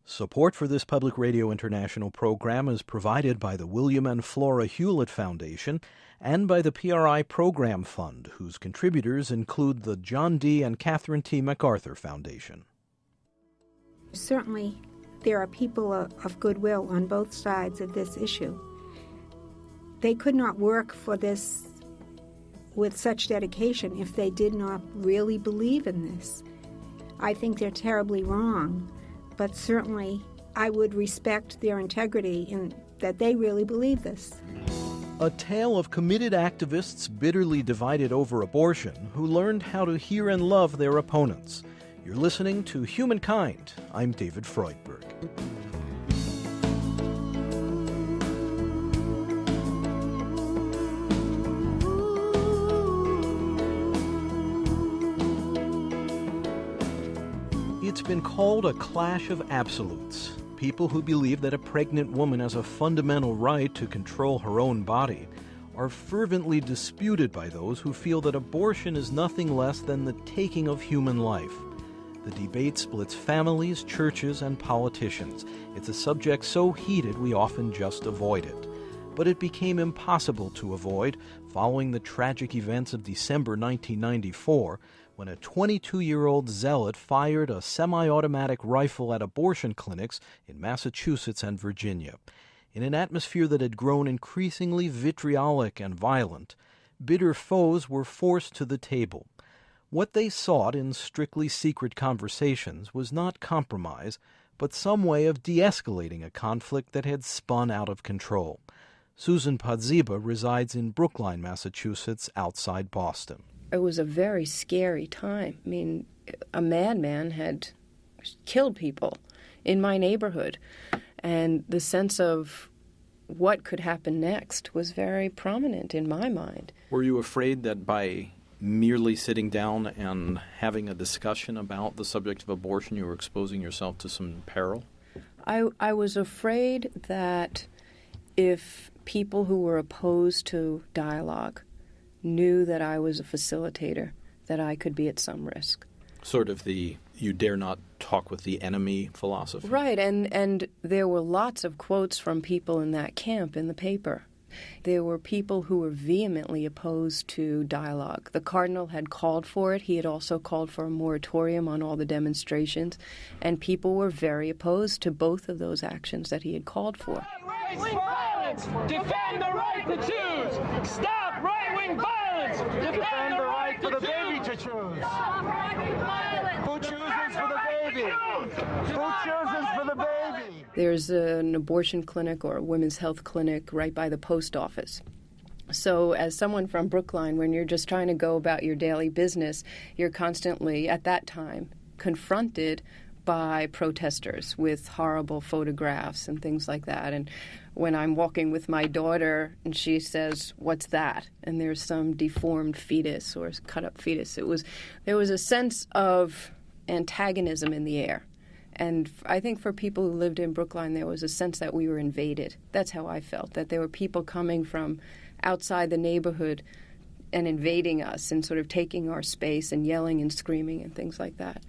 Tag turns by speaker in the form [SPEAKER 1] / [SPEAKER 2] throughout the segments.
[SPEAKER 1] Support for this Public Radio International program is provided by the William and Flora Hewlett Foundation and by the PRI Program Fund, whose contributors include the John D. and Catherine T. MacArthur Foundation.
[SPEAKER 2] Certainly, there are people of goodwill on both sides of this issue. They could not work for this with such dedication if they did not really believe in this. I think they're terribly wrong, but certainly I would respect their integrity in that they really believe this.
[SPEAKER 1] A tale of committed activists bitterly divided over abortion who learned how to hear and love their opponents. You're listening to Humankind. I'm David Freudberg. It's been called a clash of absolutes. People who believe that a pregnant woman has a fundamental right to control her own body are fervently disputed by those who feel that abortion is nothing less than the taking of human life. The debate splits families, churches, and politicians. It's a subject so heated we often just avoid it. But it became impossible to avoid following the tragic events of December 1994, when a 22-year-old zealot fired a semi-automatic rifle at abortion clinics in Massachusetts and Virginia. In an atmosphere that had grown increasingly vitriolic and violent, bitter foes were forced to the table. What they sought in strictly secret conversations was not compromise, but some way of de-escalating a conflict that had spun out of control. Susan Podziba resides in Brookline, Massachusetts, outside Boston.
[SPEAKER 3] It was a very scary time. I mean, a madman had killed people in my neighborhood, and the sense of what could happen next was very prominent in my mind.
[SPEAKER 4] Were you afraid that by merely sitting down and having a discussion about the subject of abortion, you were exposing yourself to some peril?
[SPEAKER 3] I was afraid that if people who were opposed to dialogue knew that I was a facilitator, that I could be at some risk.
[SPEAKER 4] Sort of the you dare not talk with the enemy philosophy.
[SPEAKER 3] Right, and there were lots of quotes from people in that camp in the paper. There were people who were vehemently opposed to dialogue. The cardinal had called for it. He had also called for a moratorium on all the demonstrations, and people were very opposed to both of those actions that he had called for.
[SPEAKER 5] Right-wing violence! Defend the right to choose! Stop right-wing violence! Defend the right for the baby to choose! Stop right-wing violence! Who chooses for the baby? Who chooses for the baby?
[SPEAKER 3] There's an abortion clinic or a women's health clinic right by the post office. So as someone from Brookline, when you're just trying to go about your daily business, you're constantly, at that time, confronted by protesters with horrible photographs and things like that. And when I'm walking with my daughter and she says, "What's that?" and there's some deformed fetus or cut-up fetus, there was a sense of antagonism in the air. And I think for people who lived in Brookline, there was a sense that we were invaded. That's how I felt, that there were people coming from outside the neighborhood and invading us and sort of taking our space and yelling and screaming and things like that.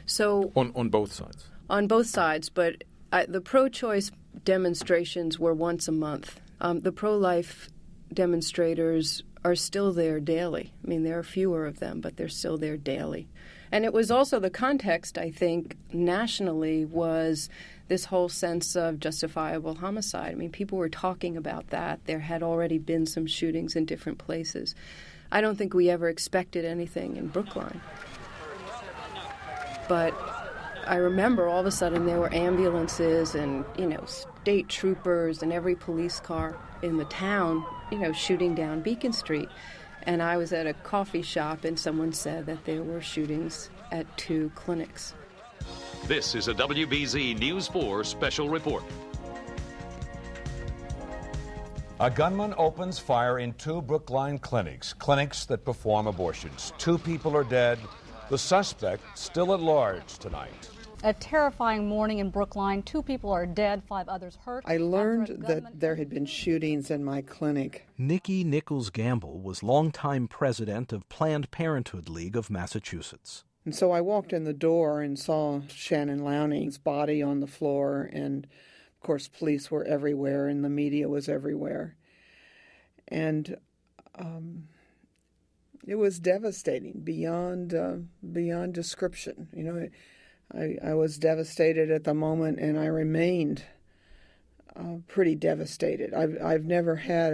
[SPEAKER 3] So
[SPEAKER 4] on both sides? On
[SPEAKER 3] both sides, but the pro-choice demonstrations were once a month. The pro-life demonstrators are still there daily. I mean, there are fewer of them, but they're still there daily. And it was also the context, I think, nationally was this whole sense of justifiable homicide. I mean, people were talking about that. There had already been some shootings in different places. I don't think we ever expected anything in Brookline. But I remember all of a sudden there were ambulances and, state troopers and every police car in the town, shooting down Beacon Street. And I was at a coffee shop and someone said that there were shootings at 2 clinics.
[SPEAKER 6] This is a WBZ News 4 special report.
[SPEAKER 7] A gunman opens fire in 2 Brookline clinics that perform abortions. 2 people are dead. The suspect still at large tonight.
[SPEAKER 8] A terrifying morning in Brookline. 2 people are dead, 5 others hurt.
[SPEAKER 9] I learned that there had been shootings in my clinic.
[SPEAKER 1] Nikki Nichols Gamble was longtime president of Planned Parenthood League of Massachusetts.
[SPEAKER 9] And so I walked in the door and saw Shannon Lowney's body on the floor, and of course police were everywhere and the media was everywhere. And it was devastating beyond description. You know, I was devastated at the moment, and I remained pretty devastated. I've never had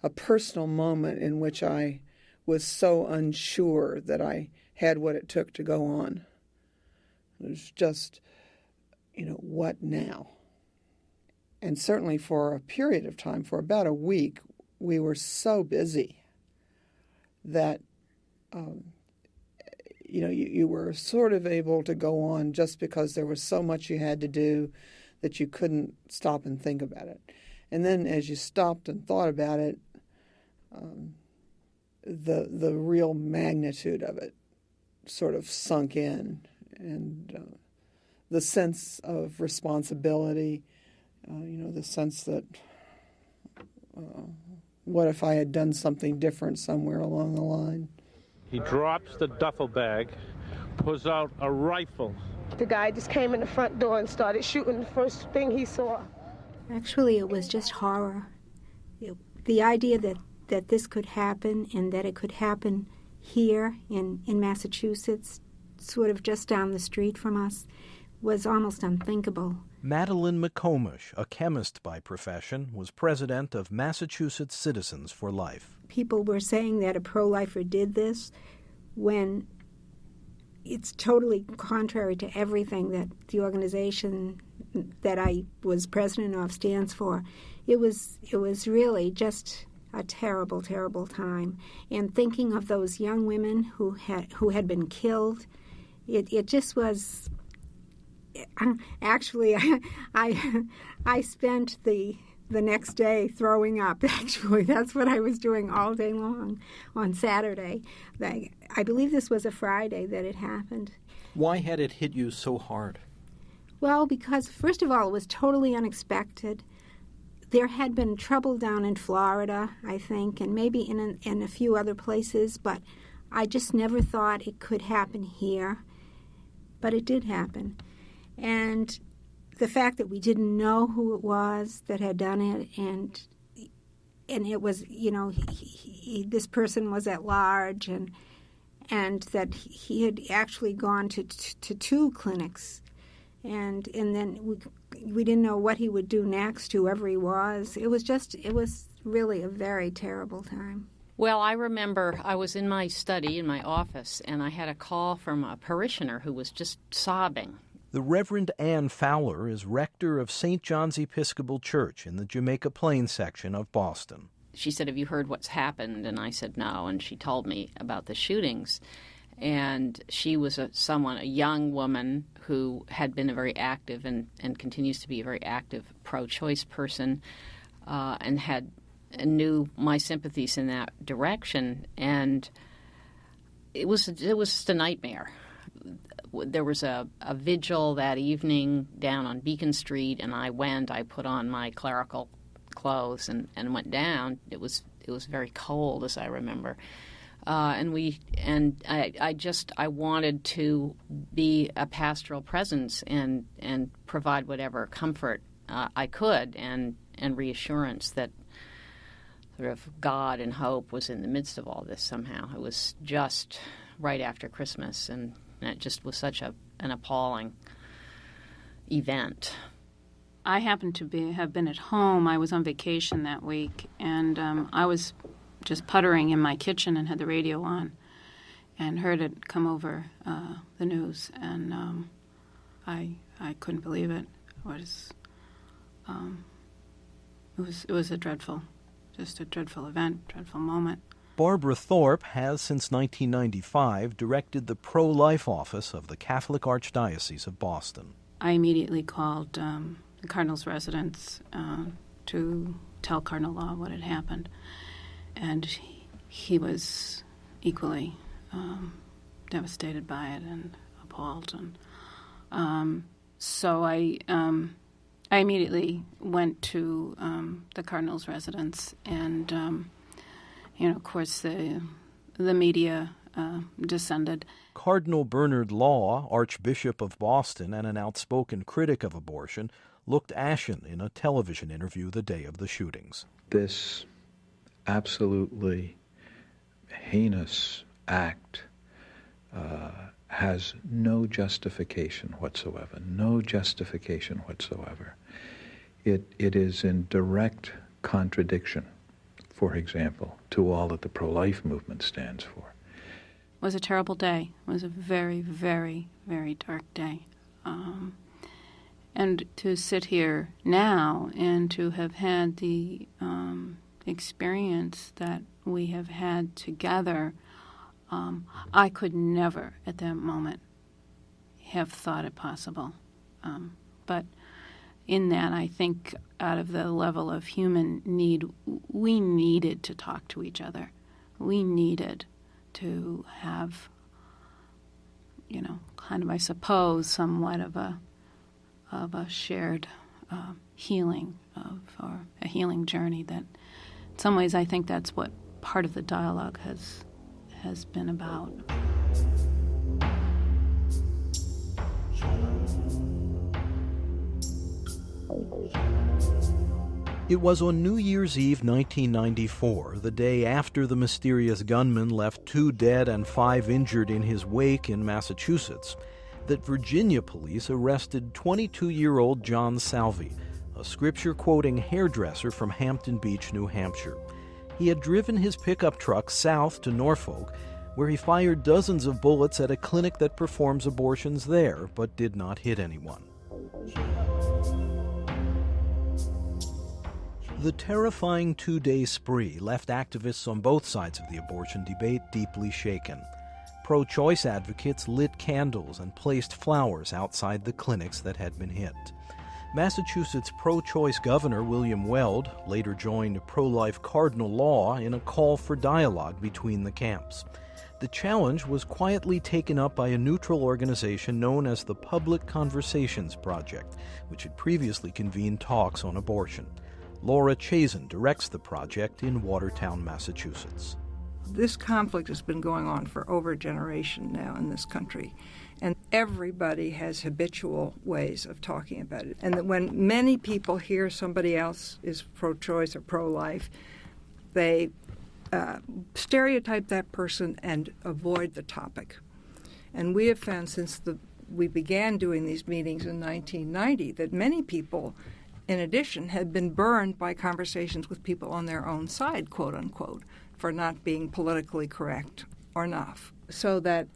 [SPEAKER 9] a personal moment in which I was so unsure that I had what it took to go on. It was just, what now? And certainly for a period of time, for about a week, we were so busy that, you were sort of able to go on just because there was so much you had to do that you couldn't stop and think about it. And then as you stopped and thought about it, the real magnitude of it sort of sunk in, and the sense of responsibility, the sense that what if I had done something different somewhere along the line?
[SPEAKER 10] He drops the duffel bag, pulls out a rifle.
[SPEAKER 11] The guy just came in the front door and started shooting the first thing he saw.
[SPEAKER 2] Actually, it was just horror. The idea that this could happen, and that it could happen here in Massachusetts, sort of just down the street from us, was almost unthinkable.
[SPEAKER 1] Madeline McCormack, a chemist by profession, was president of Massachusetts Citizens for Life.
[SPEAKER 2] People were saying that a pro-lifer did this when it's totally contrary to everything that the organization that I was president of stands for. It was really just a terrible, terrible time. And thinking of those young women who had been killed, it just was. Actually, I spent the next day throwing up. Actually, that's what I was doing all day long on Saturday. I believe this was a Friday that it happened.
[SPEAKER 4] Why had it hit you so hard?
[SPEAKER 2] Well, because first of all, it was totally unexpected. There had been trouble down in Florida, I think, and maybe in a few other places, but I just never thought it could happen here. But it did happen. And the fact that we didn't know who it was that had done it, and it was, this person was at large, and that he had actually gone to two clinics, and then we didn't know what he would do next, whoever he was. It was really a very terrible time.
[SPEAKER 12] Well, I remember I was in my study, in my office, and I had a call from a parishioner who was just sobbing.
[SPEAKER 1] The Reverend Ann Fowler is rector of St. John's Episcopal Church in the Jamaica Plain section of Boston.
[SPEAKER 12] She said, "Have you heard what's happened?" And I said, "No." And she told me about the shootings. And she was a young woman who had been a very active and continues to be a very active pro-choice person, and knew my sympathies in that direction. And it was just a nightmare. There was a vigil that evening down on Beacon Street, and I put on my clerical clothes and went down. It was very cold, as I remember. I wanted to be a pastoral presence and provide whatever comfort I could and reassurance that sort of God and hope was in the midst of all this somehow. It was just right after Christmas, and it just was such an appalling event.
[SPEAKER 13] I happened to have been at home. I was on vacation that week, and I was just puttering in my kitchen and had the radio on and heard it come over the news, and I couldn't believe it. It was a dreadful event, dreadful moment.
[SPEAKER 1] Barbara Thorpe has, since 1995, directed the pro-life office of the Catholic Archdiocese of Boston.
[SPEAKER 13] I immediately called the Cardinal's residence to tell Cardinal Law what had happened, and he was equally devastated by it and appalled. And so I immediately went to the Cardinal's residence, and of course, the media descended.
[SPEAKER 1] Cardinal Bernard Law, Archbishop of Boston and an outspoken critic of abortion, looked ashen in a television interview the day of the shootings.
[SPEAKER 14] This absolutely heinous act has no justification whatsoever, no justification whatsoever. It is in direct contradiction, for example, to all that the pro-life movement stands for.
[SPEAKER 13] It was a terrible day. It was a very, very, very dark day. And to sit here now and to have had the experience that we have had together, I could never at that moment have thought it possible. But in that, I think out of the level of human need, we needed to talk to each other. We needed to have, kind of, I suppose, somewhat of a shared healing or a healing journey. That, in some ways, I think that's what part of the dialogue has been about.
[SPEAKER 1] It was on New Year's Eve 1994, the day after the mysterious gunman left 2 dead and 5 injured in his wake in Massachusetts, that Virginia police arrested 22-year-old John Salvi, a scripture-quoting hairdresser from Hampton Beach, New Hampshire. He had driven his pickup truck south to Norfolk, where he fired dozens of bullets at a clinic that performs abortions there, but did not hit anyone. The terrifying 2-day spree left activists on both sides of the abortion debate deeply shaken. Pro-choice advocates lit candles and placed flowers outside the clinics that had been hit. Massachusetts pro-choice Governor William Weld later joined pro-life Cardinal Law in a call for dialogue between the camps. The challenge was quietly taken up by a neutral organization known as the Public Conversations Project, which had previously convened talks on abortion. Laura Chazen directs the project in Watertown, Massachusetts.
[SPEAKER 15] This conflict has been going on for over a generation now in this country, and everybody has habitual ways of talking about it. And that when many people hear somebody else is pro-choice or pro-life, they stereotype that person and avoid the topic. And we have found since we began doing these meetings in 1990 that many people, in addition, had been burned by conversations with people on their own side, quote unquote, for not being politically correct or enough. So that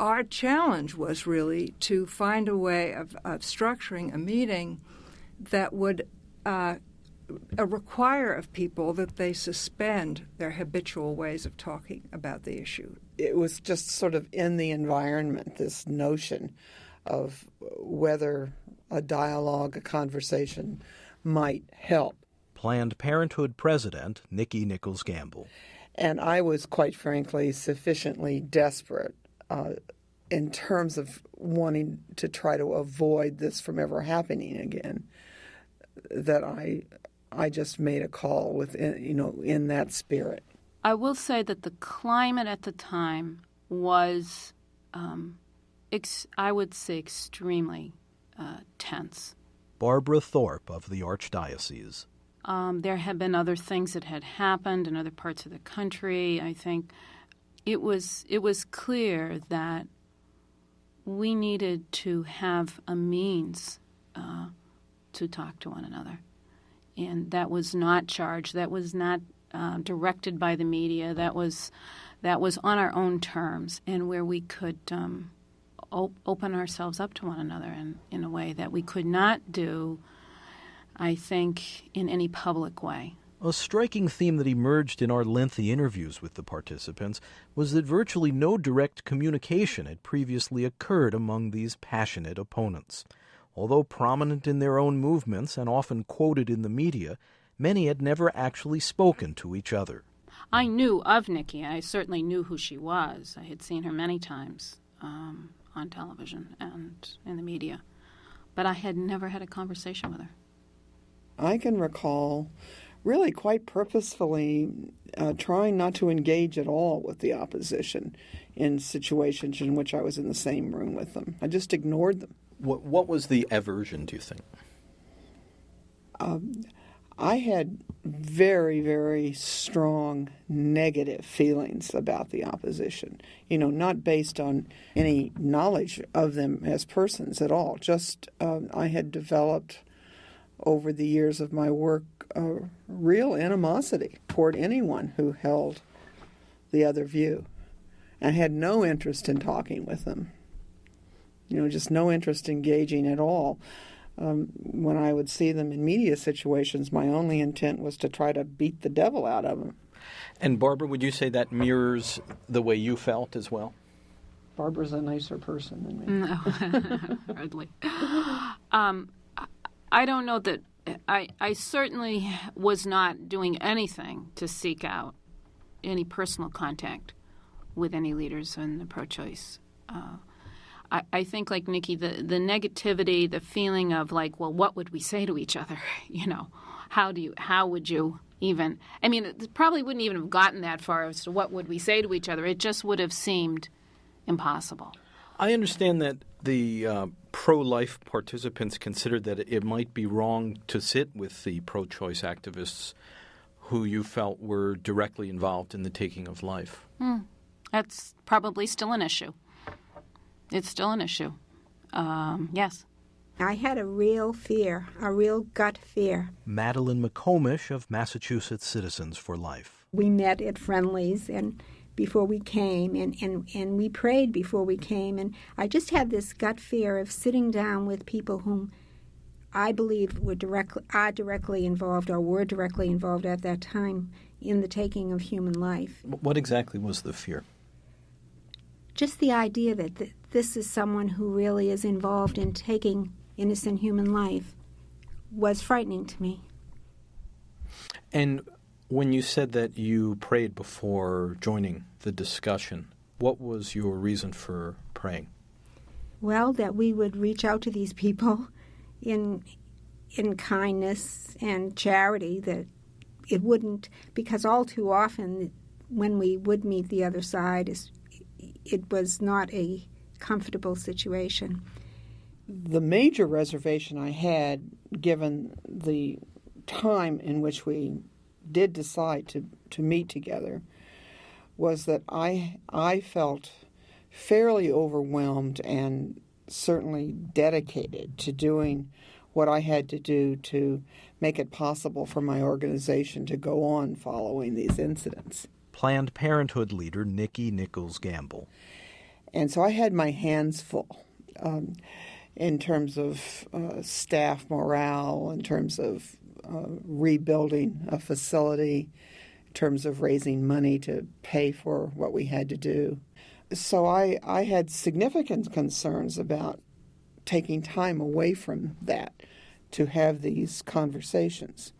[SPEAKER 15] our challenge was really to find a way of structuring a meeting that would require of people that they suspend their habitual ways of talking about the issue.
[SPEAKER 9] It was just sort of in the environment, this notion of whether a dialogue, a conversation might help.
[SPEAKER 1] Planned Parenthood President Nikki Nichols Gamble.
[SPEAKER 9] And I was, quite frankly, sufficiently desperate in terms of wanting to try to avoid this from ever happening again, that I just made a call in that spirit.
[SPEAKER 13] I will say that the climate at the time was, I would say, extremely tense.
[SPEAKER 1] Barbara Thorpe of the Archdiocese.
[SPEAKER 13] There had been other things that had happened in other parts of the country. I think it was clear that we needed to have a means to talk to one another. And that was not charged. That was not directed by the media. That was on our own terms, and where we could open ourselves up to one another in a way that we could not do, I think, in any public way.
[SPEAKER 1] A striking theme that emerged in our lengthy interviews with the participants was that virtually no direct communication had previously occurred among these passionate opponents. Although prominent in their own movements and often quoted in the media, many had never actually spoken to each other.
[SPEAKER 13] I knew of Nikki. I certainly knew who she was. I had seen her many times on television and in the media. But I had never had a conversation with her.
[SPEAKER 9] I can recall really quite purposefully trying not to engage at all with the opposition in situations in which I was in the same room with them. I just ignored them.
[SPEAKER 4] What was the aversion, do you think?
[SPEAKER 9] I had very, very strong negative feelings about the opposition, not based on any knowledge of them as persons at all. Just I had developed over the years of my work a real animosity toward anyone who held the other view, and had no interest in talking with them. Just no interest in engaging at all. When I would see them in media situations, my only intent was to try to beat the devil out of them.
[SPEAKER 4] And Barbara, would you say that mirrors the way you felt as well?
[SPEAKER 9] Barbara's a nicer person than me.
[SPEAKER 13] No, hardly. I don't know that I certainly was not doing anything to seek out any personal contact with any leaders in the pro-choice. I think, like Nikki, the negativity, the feeling of like, well, what would we say to each other? How would you even? I mean, it probably wouldn't even have gotten that far as to what would we say to each other. It just would have seemed impossible.
[SPEAKER 4] I understand that the pro-life participants considered that it might be wrong to sit with the pro-choice activists who you felt were directly involved in the taking of life.
[SPEAKER 13] That's probably still an issue. It's still an issue. Yes.
[SPEAKER 2] I had a real fear, a real gut fear.
[SPEAKER 1] Madeline McCormack of Massachusetts Citizens for Life.
[SPEAKER 2] We met at Friendly's and before we came, and we prayed before we came, and I just had this gut fear of sitting down with people whom I believe are directly involved or were directly involved at that time in the taking of human life.
[SPEAKER 4] What exactly was the fear?
[SPEAKER 2] Just the idea that this is someone who really is involved in taking innocent human life was frightening to me.
[SPEAKER 4] And when you said that you prayed before joining the discussion, what was your reason for praying?
[SPEAKER 2] Well, that we would reach out to these people in kindness and charity, that it wouldn't, because all too often when we would meet the other side, it was not a comfortable situation.
[SPEAKER 9] The major reservation I had, given the time in which we did decide to meet together, was that I felt fairly overwhelmed and certainly dedicated to doing what I had to do to make it possible for my organization to go on following these incidents.
[SPEAKER 1] Planned Parenthood leader Nikki Nichols Gamble.
[SPEAKER 9] And so I had my hands full in terms of staff morale, in terms of rebuilding a facility, in terms of raising money to pay for what we had to do. So I had significant concerns about taking time away from that to have these conversations.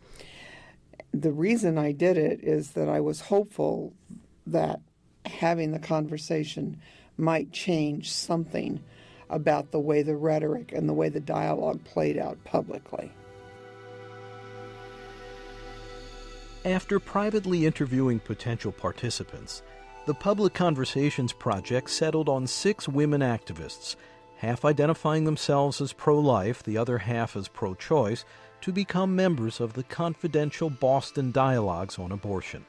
[SPEAKER 9] The reason I did it is that I was hopeful that having the conversation might change something about the way the rhetoric and the way the dialogue played out publicly.
[SPEAKER 1] After privately interviewing potential participants, the Public Conversations Project settled on 6 women activists, half identifying themselves as pro-life, the other half as pro-choice, to become members of the confidential Boston Dialogues on Abortion.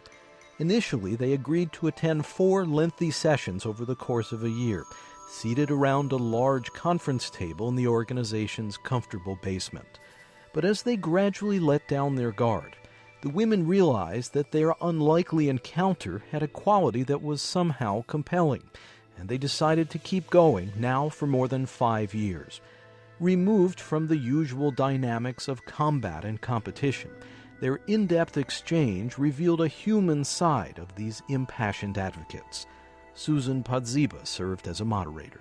[SPEAKER 1] Initially, they agreed to attend 4 lengthy sessions over the course of a year, seated around a large conference table in the organization's comfortable basement. But as they gradually let down their guard, the women realized that their unlikely encounter had a quality that was somehow compelling, and they decided to keep going, now for more than 5 years. Removed from the usual dynamics of combat and competition, their in-depth exchange revealed a human side of these impassioned advocates. Susan Podziba served as a moderator.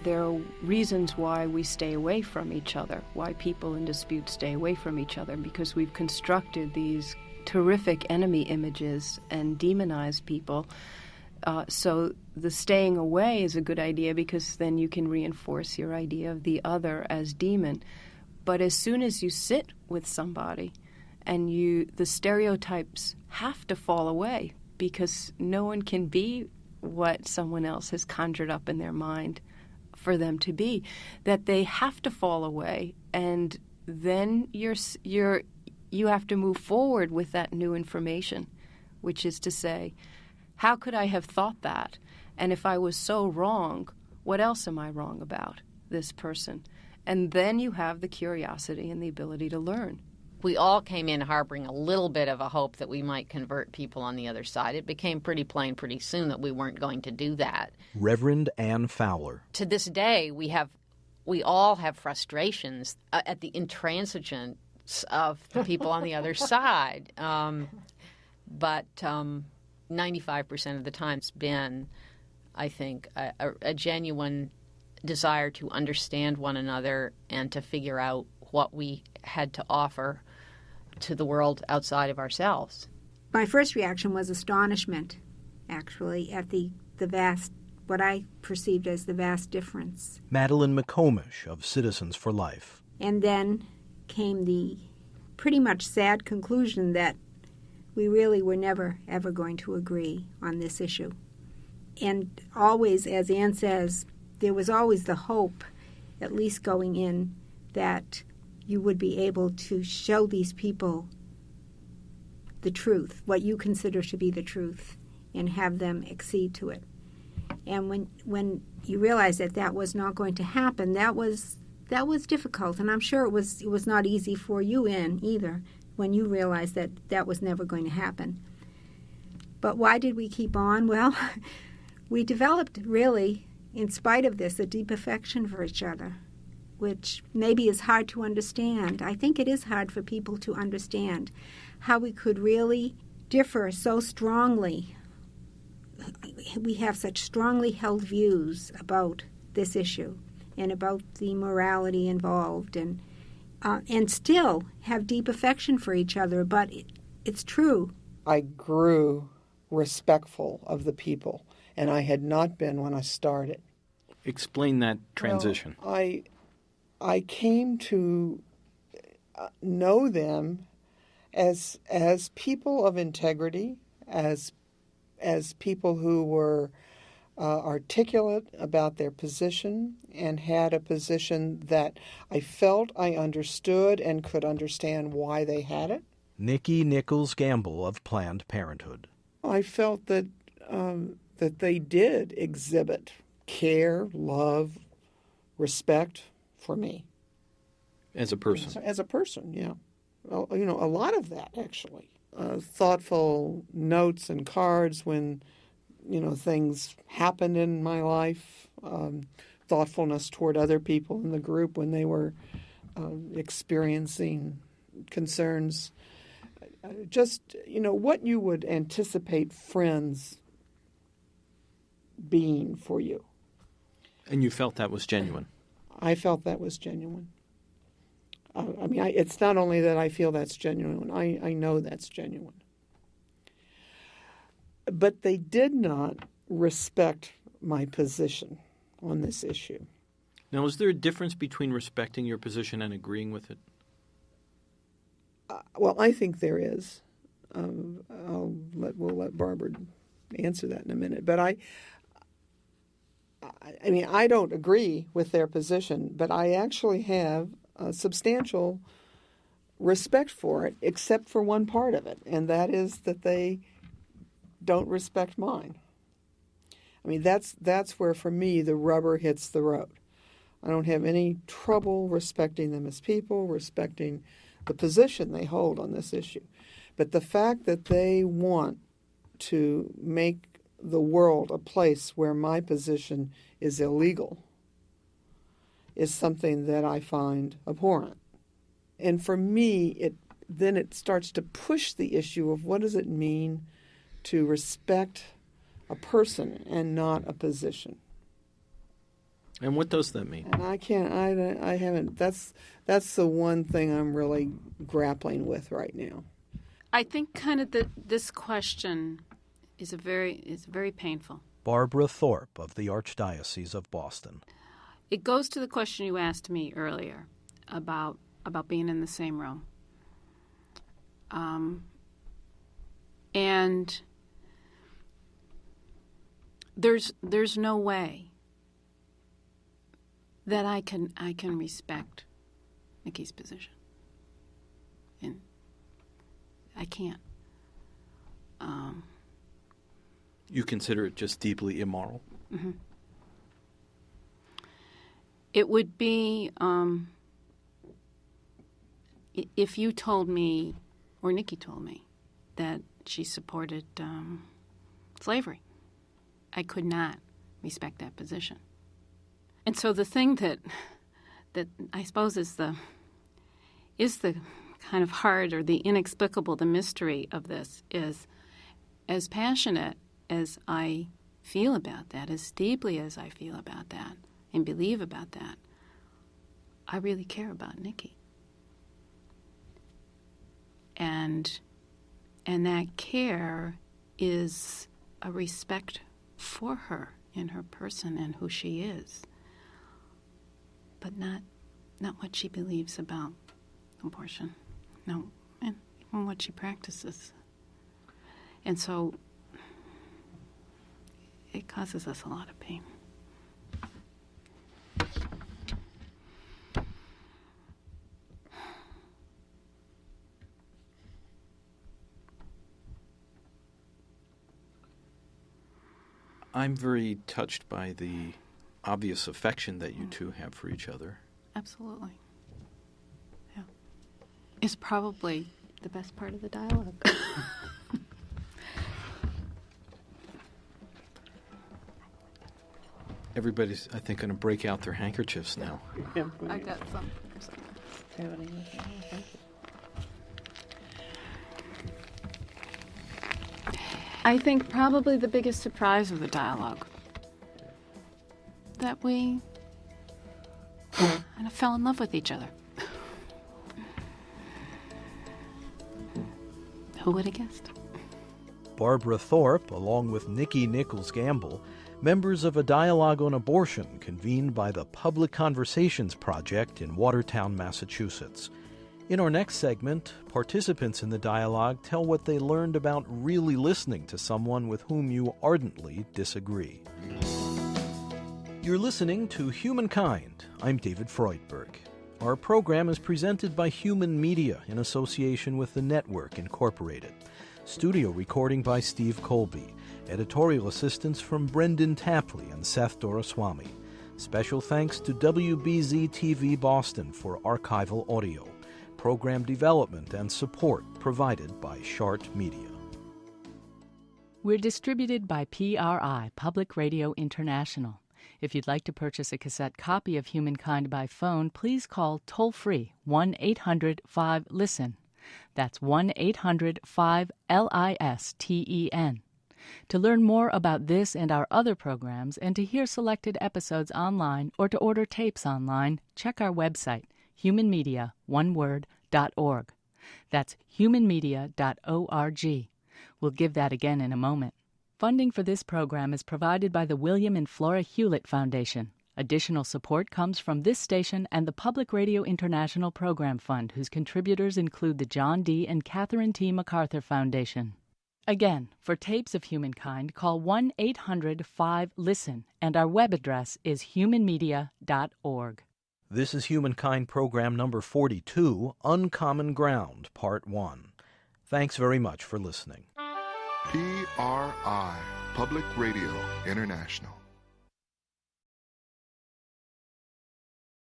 [SPEAKER 3] There are reasons why we stay away from each other, why people in dispute stay away from each other, because we've constructed these terrific enemy images and demonized people. So the staying away is a good idea because then you can reinforce your idea of the other as demon. But as soon as you sit with somebody and the stereotypes have to fall away because no one can be what someone else has conjured up in their mind for them to be. That they have to fall away, and then you have to move forward with that new information, which is to say, how could I have thought that? And if I was so wrong, what else am I wrong about this person? And then you have the curiosity and the ability to learn.
[SPEAKER 12] We all came in harboring a little bit of a hope that we might convert people on the other side. It became pretty plain pretty soon that we weren't going to do that.
[SPEAKER 1] Reverend Ann Fowler.
[SPEAKER 12] To this day, we all have frustrations at the intransigence of the people on the other side. But 95% of the time it's been, I think, a genuine desire to understand one another and to figure out what we had to offer to the world outside of ourselves.
[SPEAKER 2] My first reaction was astonishment, actually, at the vast, what I perceived as the vast difference.
[SPEAKER 1] Madeline McCormack of Citizens for Life.
[SPEAKER 2] And then came the pretty much sad conclusion that we really were never, ever going to agree on this issue. And always, as Ann says, there was always the hope, at least going in, that you would be able to show these people the truth, what you consider to be the truth, and have them accede to it. And when you realize that that was not going to happen, that was difficult. And I'm sure it was not easy for you, Ann, either, when you realized that that was never going to happen. But why did we keep on? Well, we developed, really, in spite of this, a deep affection for each other, which maybe is hard to understand. I think it is hard for people to understand how we could really differ so strongly. We have such strongly held views about this issue and about the morality involved, and still have deep affection for each other. But it's true.
[SPEAKER 9] I grew respectful of the people, and I had not been when I started.
[SPEAKER 4] Explain that transition.
[SPEAKER 9] Well, I came to know them as people of integrity, as people who were articulate about their position and had a position that I felt I understood and could understand why they had it.
[SPEAKER 1] Nikki Nichols Gamble of Planned Parenthood.
[SPEAKER 9] I felt that that they did exhibit care, love, respect for me.
[SPEAKER 4] As a person?
[SPEAKER 9] As a person, yeah. Well, a lot of that, actually. Thoughtful notes and cards when, things happened in my life. Thoughtfulness toward other people in the group when they were experiencing concerns. Just, what you would anticipate friends being for you.
[SPEAKER 4] And you felt that was genuine?
[SPEAKER 9] I felt that was genuine. It's not only that I feel that's genuine, I know that's genuine. But they did not respect my position on this issue.
[SPEAKER 4] Now, is there a difference between respecting your position and agreeing with it?
[SPEAKER 9] Well, I think there is. We'll let Barbara answer that in a minute. But I don't agree with their position, but I actually have a substantial respect for it, except for one part of it, and that is that they don't respect mine. That's where, for me, the rubber hits the road. I don't have any trouble respecting them as people, respecting the position they hold on this issue. But the fact that they want to make the world a place where my position is illegal is something that I find abhorrent. And for me, it starts to push the issue of what does it mean to respect a person and not a position.
[SPEAKER 4] And what does that mean?
[SPEAKER 9] And I haven't, that's the one thing I'm really grappling with right now.
[SPEAKER 13] I think kind of this question is very painful.
[SPEAKER 1] Barbara Thorpe of the Archdiocese of Boston.
[SPEAKER 13] It goes to the question you asked me earlier about being in the same room. And there's no way that I can respect Nikki's position, and I can't.
[SPEAKER 4] You consider it just deeply immoral?
[SPEAKER 13] Mm-hmm. It would be if you told me, or Nikki told me, that she supported slavery. I could not respect that position. And so the thing that I suppose is the kind of hard, or the inexplicable, the mystery of this is, as passionate as I feel about that, as deeply as I feel about that and believe about that, I really care about Nikki. And that care is a respect for her in her person and who she is, but not what she believes about abortion, no, and even what she practices. And so it causes us a lot of pain.
[SPEAKER 4] I'm very touched by the obvious affection that you two have for each other.
[SPEAKER 13] Absolutely. Yeah. It's probably the best part of the dialogue.
[SPEAKER 4] Everybody's, I think, going to break out their handkerchiefs now.
[SPEAKER 13] I got some. I think probably the biggest surprise of the dialogue, that we kind of fell in love with each other. Who would have guessed?
[SPEAKER 1] Barbara Thorpe, along with Nikki Nichols Gamble, members of a dialogue on abortion convened by the Public Conversations Project in Watertown, Massachusetts. In our next segment, participants in the dialogue tell what they learned about really listening to someone with whom you ardently disagree. You're listening to Humankind. I'm David Freudberg. Our program is presented by Human Media in association with The Network, Incorporated. Studio recording by Steve Colby. Editorial assistance from Brendan Tapley and Seth Doraswamy. Special thanks to WBZ-TV Boston for archival audio. Program development and support provided by Shart Media.
[SPEAKER 16] We're distributed by PRI, Public Radio International. If you'd like to purchase a cassette copy of Humankind by phone, please call toll-free 1-800-5-LISTEN. That's 1-800-5-LISTEN. To learn more about this and our other programs, and to hear selected episodes online or to order tapes online, check our website, humanmedia.org. That's humanmedia.org. We'll give that again in a moment. Funding for this program is provided by the William and Flora Hewlett Foundation. Additional support comes from this station and the Public Radio International Program Fund, whose contributors include the John D. and Catherine T. MacArthur Foundation. Again, for tapes of Humankind, call 1-800-5-LISTEN, and our web address is humanmedia.org.
[SPEAKER 1] This is Humankind program number 42, Uncommon Ground, Part 1. Thanks very much for listening.
[SPEAKER 17] PRI, Public Radio International.